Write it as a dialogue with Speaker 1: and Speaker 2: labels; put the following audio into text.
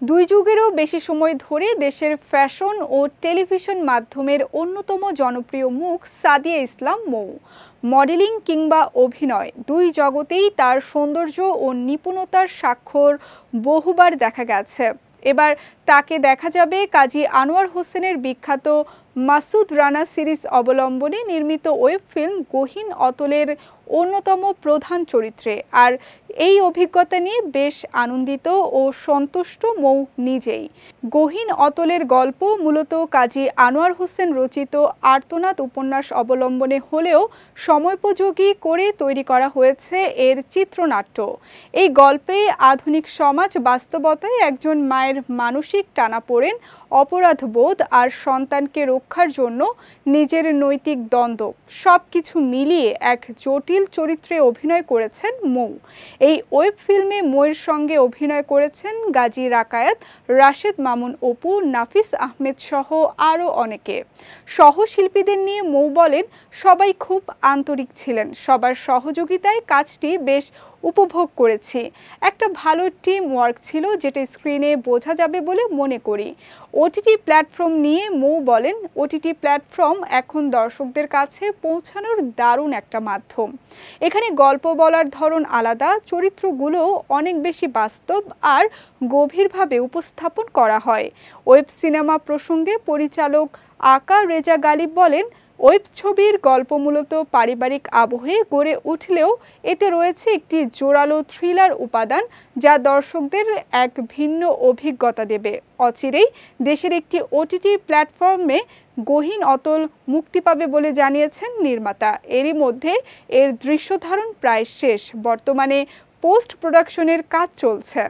Speaker 1: দুই যুগেরও বেশি সময় ধরে দেশের ফ্যাশন ও টেলিভিশন মাধ্যমের অন্যতম জনপ্রিয় মুখ সাদিয়া ইসলাম মৌ। মডেলিং কিংবা অভিনয় দুই জগতেই তার সৌন্দর্য ও নিপুণতার স্বাক্ষর বহুবার দেখা গেছে। এবার তাকে দেখা যাবে কাজী আনোয়ার হোসেনের বিখ্যাত মাসুদ রানা সিরিজ অবলম্বনে নির্মিত ওয়েব ফিল্ম গহীন অতলের অন্যতম প্রধান চরিত্রে। আর এই অভিজ্ঞতা নিয়ে বেশ আনন্দিত ও সন্তুষ্ট মৌ নিজেই। গহীন অতলের গল্প মূলত কাজী আনোয়ার হোসেন রচিত আর্তনাদ উপন্যাস অবলম্বনে হলেও সময়োপযোগী করে তৈরি করা হয়েছে এর চিত্রনাট্য। এই গল্পে আধুনিক সমাজ বাস্তবতায় একজন মায়ের মানসিক টানাপোড়েন, অপরাধবোধ আর সন্তানকে রক্ষার জন্য নিজের নৈতিক দ্বন্দ্ব সবকিছু মিলিয়ে এক জটিল চরিত্রে অভিনয় করেছেন মৌ। এই ওয়েব ফিল্মে মৌয়ের সঙ্গে অভিনয় করেছেন গাজী রাকায়াত, রাশেদ মামুন অপু, নাফিস আহমেদ সহ আরও অনেকে। সহশিল্পীদের নিয়ে মৌ বলেন, সবাই খুব আন্তরিক ছিলেন, সবার সহযোগিতায় কাজটি বেশ উপভোগ করেছি। একটা ভালো টিম ওয়ার্ক ছিল, যেটা স্ক্রিনে বোঝা যাবে বলে মনে করি। ওটিটি প্ল্যাটফর্ম নিয়ে মৌ বলেন, ওটিটি প্ল্যাটফর্ম এখন দর্শকদের কাছে পৌঁছানোর দারুণ একটা মাধ্যম। এখানে গল্প বলার ধরন আলাদা, চরিত্রগুলো অনেক বেশি বাস্তব আর গভীরভাবে উপস্থাপন করা হয়। ওয়েব সিনেমা প্রসঙ্গে পরিচালক আকা রেজা গালিব বলেন, ওয়েব ছবির গল্প মূলত পারিবারিক আবহে গড়ে উঠলেও এতে রয়েছে একটি জোরালো থ্রিলার উপাদান, যা দর্শকদের এক ভিন্ন অভিজ্ঞতা দেবে। অচিরেই দেশের একটি ওটিটি প্ল্যাটফর্মে গহীন অতল মুক্তি পাবে বলে জানিয়েছেন নির্মাতা। এরই মধ্যে এর দৃশ্যধারণ প্রায় শেষ, বর্তমানে পোস্ট প্রোডাকশনের কাজ চলছে।